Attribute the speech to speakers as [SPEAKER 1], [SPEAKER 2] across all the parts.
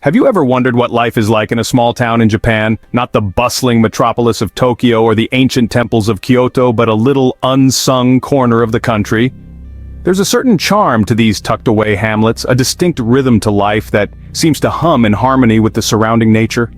[SPEAKER 1] Have you ever wondered what life is like in a small town in Japan? Not the bustling metropolis of Tokyo or the ancient temples of Kyoto, but a little unsung corner of the country. There's a certain charm to these tucked-away hamlets, a distinct rhythm to life that seems to hum in harmony with the surrounding nature.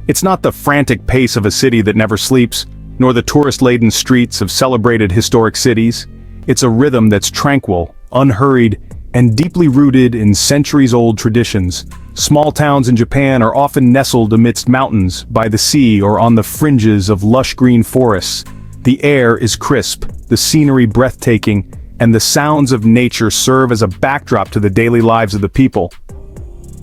[SPEAKER 1] It's not the frantic pace of a city that never sleeps, nor the tourist-laden streets of celebrated historic cities. It's a rhythm that's tranquil, unhurried, and deeply rooted in centuries-old traditions. Small towns in Japan are often nestled amidst mountains, by the sea, or on the fringes of lush green forests. The air is crisp, the scenery breathtaking, and the sounds of nature serve as a backdrop to the daily lives of the people.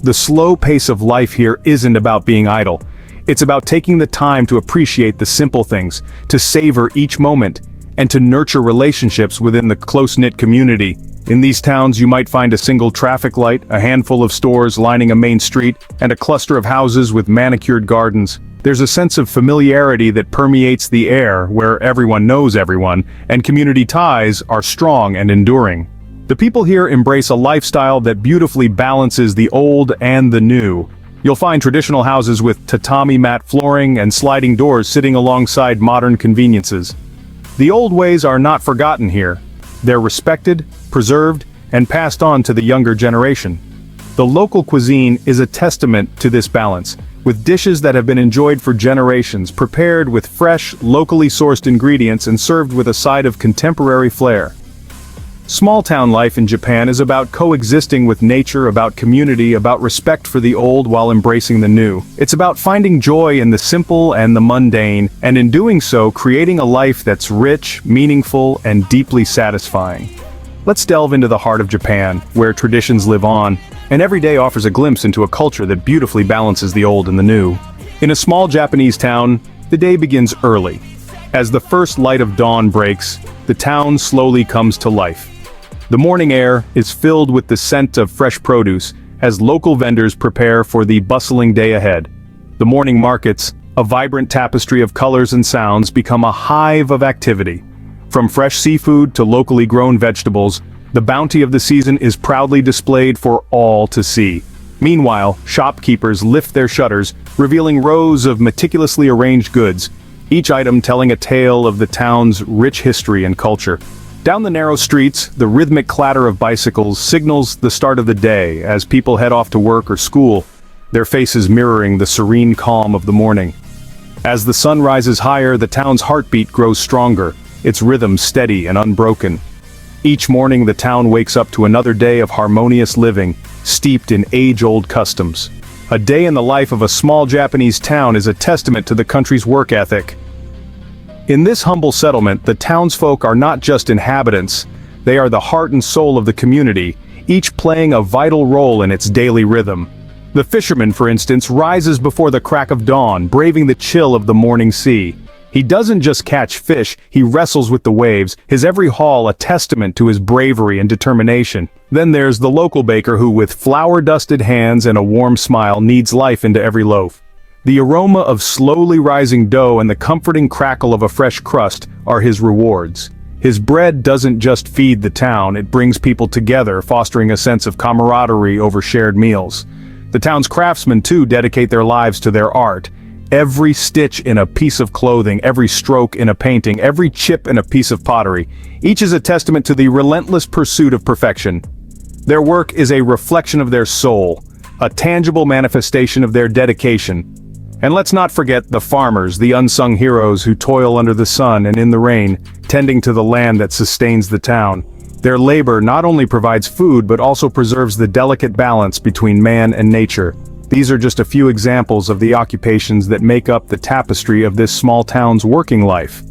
[SPEAKER 1] The slow pace of life here isn't about being idle. It's about taking the time to appreciate the simple things, to savor each moment, and to nurture relationships within the close-knit community. In these towns you might find a single traffic light, a handful of stores lining a main street, and a cluster of houses with manicured gardens. There's a sense of familiarity that permeates the air, where everyone knows everyone, and community ties are strong and enduring. The people here embrace a lifestyle that beautifully balances the old and the new. You'll find traditional houses with tatami mat flooring and sliding doors sitting alongside modern conveniences. The old ways are not forgotten here. They're respected, preserved, and passed on to the younger generation. The local cuisine is a testament to this balance, with dishes that have been enjoyed for generations, prepared with fresh, locally sourced ingredients and served with a side of contemporary flair. Small-town life in Japan is about coexisting with nature, about community, about respect for the old while embracing the new. It's about finding joy in the simple and the mundane, and in doing so, creating a life that's rich, meaningful, and deeply satisfying. Let's delve into the heart of Japan, where traditions live on, and every day offers a glimpse into a culture that beautifully balances the old and the new. In a small Japanese town, the day begins early. As the first light of dawn breaks, the town slowly comes to life. The morning air is filled with the scent of fresh produce, as local vendors prepare for the bustling day ahead. The morning markets, a vibrant tapestry of colors and sounds, become a hive of activity. From fresh seafood to locally grown vegetables, the bounty of the season is proudly displayed for all to see. Meanwhile, shopkeepers lift their shutters, revealing rows of meticulously arranged goods, each item telling a tale of the town's rich history and culture. Down the narrow streets, the rhythmic clatter of bicycles signals the start of the day as people head off to work or school, their faces mirroring the serene calm of the morning. As the sun rises higher, the town's heartbeat grows stronger, its rhythm steady and unbroken. Each morning the town wakes up to another day of harmonious living, steeped in age-old customs. A day in the life of a small Japanese town is a testament to the country's work ethic. In this humble settlement, the townsfolk are not just inhabitants, they are the heart and soul of the community, each playing a vital role in its daily rhythm. The fisherman, for instance, rises before the crack of dawn, braving the chill of the morning sea. He doesn't just catch fish, he wrestles with the waves, his every haul a testament to his bravery and determination. Then there's the local baker who, with flour-dusted hands and a warm smile, kneads life into every loaf. The aroma of slowly rising dough and the comforting crackle of a fresh crust are his rewards. His bread doesn't just feed the town, it brings people together, fostering a sense of camaraderie over shared meals. The town's craftsmen, too, dedicate their lives to their art. Every stitch in a piece of clothing, every stroke in a painting, every chip in a piece of pottery, each is a testament to the relentless pursuit of perfection. Their work is a reflection of their soul, a tangible manifestation of their dedication. And let's not forget the farmers, the unsung heroes who toil under the sun and in the rain, tending to the land that sustains the town. Their labor not only provides food but also preserves the delicate balance between man and nature. These are just a few examples of the occupations that make up the tapestry of this small town's working life.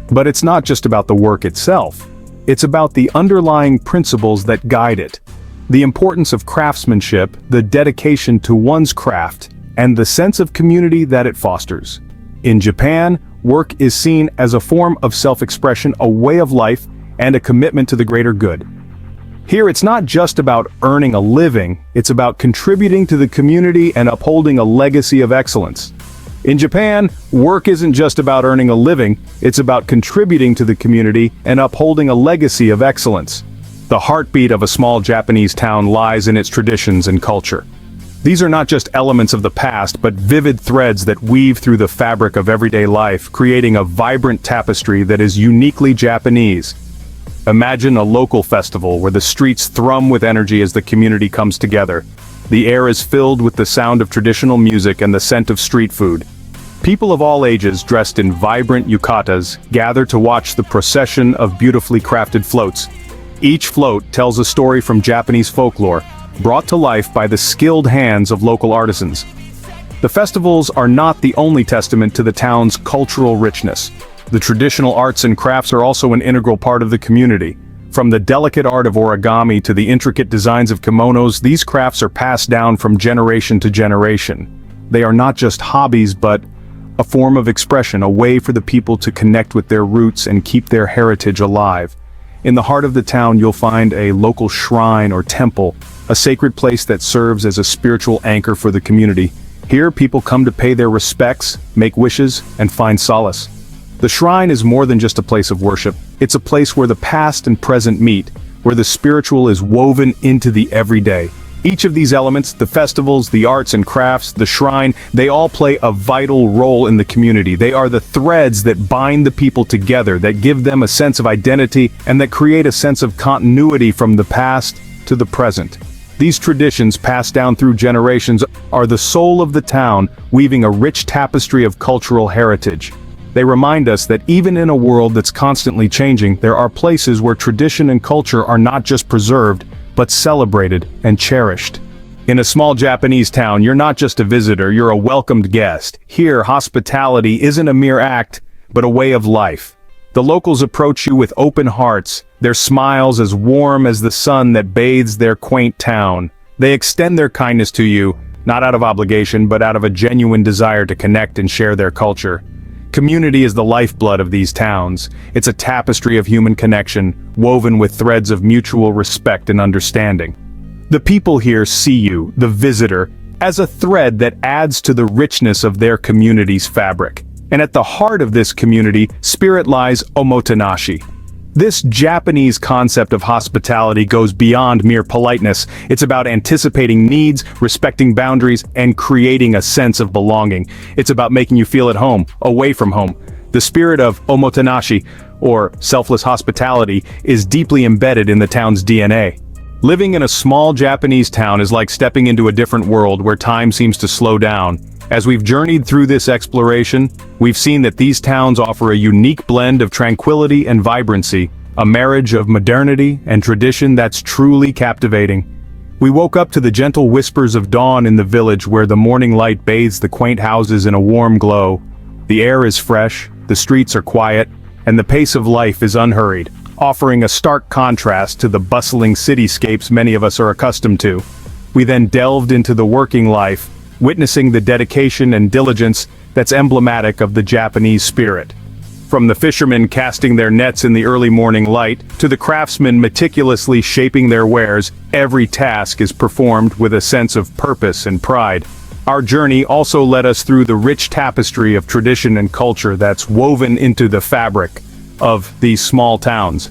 [SPEAKER 1] But it's not just about the work itself. It's about the underlying principles that guide it. The importance of craftsmanship, the dedication to one's craft, and the sense of community that it fosters. In Japan, work is seen as a form of self-expression, a way of life, and a commitment to the greater good. Here it's not just about earning a living, it's about contributing to the community and upholding a legacy of excellence. In Japan, work isn't just about earning a living, it's about contributing to the community and upholding a legacy of excellence. The heartbeat of a small Japanese town lies in its traditions and culture. These are not just elements of the past, but vivid threads that weave through the fabric of everyday life, creating a vibrant tapestry that is uniquely Japanese. Imagine a local festival where the streets thrum with energy as the community comes together. The air is filled with the sound of traditional music and the scent of street food. People of all ages dressed in vibrant yukatas gather to watch the procession of beautifully crafted floats. Each float tells a story from Japanese folklore, brought to life by the skilled hands of local artisans. The festivals are not the only testament to the town's cultural richness. The traditional arts and crafts are also an integral part of the community. From the delicate art of origami to the intricate designs of kimonos, these crafts are passed down from generation to generation. They are not just hobbies, but a form of expression, a way for the people to connect with their roots and keep their heritage alive. In the heart of the town, you'll find a local shrine or temple, a sacred place that serves as a spiritual anchor for the community. Here, people come to pay their respects, make wishes, and find solace. The shrine is more than just a place of worship. It's a place where the past and present meet, where the spiritual is woven into the everyday. Each of these elements, the festivals, the arts and crafts, the shrine, they all play a vital role in the community. They are the threads that bind the people together, that give them a sense of identity, and that create a sense of continuity from the past to the present. These traditions, passed down through generations, are the soul of the town, weaving a rich tapestry of cultural heritage. They remind us that even in a world that's constantly changing, there are places where tradition and culture are not just preserved, but celebrated and cherished. In a small Japanese town, you're not just a visitor, you're a welcomed guest. Here, hospitality isn't a mere act, but a way of life. The locals approach you with open hearts, their smiles as warm as the sun that bathes their quaint town. They extend their kindness to you, not out of obligation, but out of a genuine desire to connect and share their culture. Community is the lifeblood of these towns. It's a tapestry of human connection, woven with threads of mutual respect and understanding. The people here see you, the visitor, as a thread that adds to the richness of their community's fabric. And at the heart of this community spirit lies omotenashi. This Japanese concept of hospitality goes beyond mere politeness. It's about anticipating needs, respecting boundaries, and creating a sense of belonging. It's about making you feel at home, away from home. The spirit of omotenashi, or selfless hospitality, is deeply embedded in the town's DNA. Living in a small Japanese town is like stepping into a different world where time seems to slow down. As we've journeyed through this exploration, we've seen that these towns offer a unique blend of tranquility and vibrancy, a marriage of modernity and tradition that's truly captivating. We woke up to the gentle whispers of dawn in the village where the morning light bathes the quaint houses in a warm glow. The air is fresh, the streets are quiet, and the pace of life is unhurried, offering a stark contrast to the bustling cityscapes many of us are accustomed to. We then delved into the working life, witnessing the dedication and diligence that's emblematic of the Japanese spirit. From the fishermen casting their nets in the early morning light, to the craftsmen meticulously shaping their wares, every task is performed with a sense of purpose and pride. Our journey also led us through the rich tapestry of tradition and culture that's woven into the fabric of these small towns.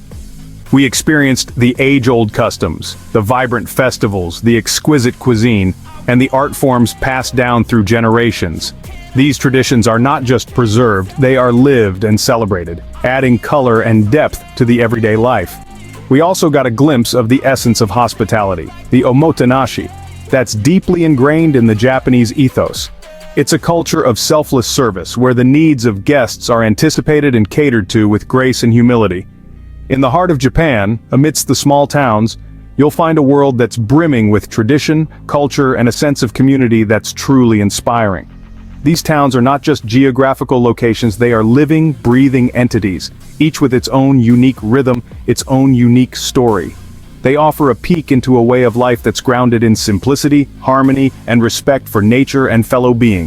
[SPEAKER 1] We experienced the age-old customs, the vibrant festivals, the exquisite cuisine, and the art forms passed down through generations. These traditions are not just preserved, they are lived and celebrated, adding color and depth to the everyday life. We also got a glimpse of the essence of hospitality, the omotenashi, that's deeply ingrained in the Japanese ethos. It's a culture of selfless service where the needs of guests are anticipated and catered to with grace and humility. In the heart of Japan, amidst the small towns, you'll find a world that's brimming with tradition, culture, and a sense of community that's truly inspiring. These towns are not just geographical locations, they are living, breathing entities, each with its own unique rhythm, its own unique story. They offer a peek into a way of life that's grounded in simplicity, harmony, and respect for nature and fellow beings.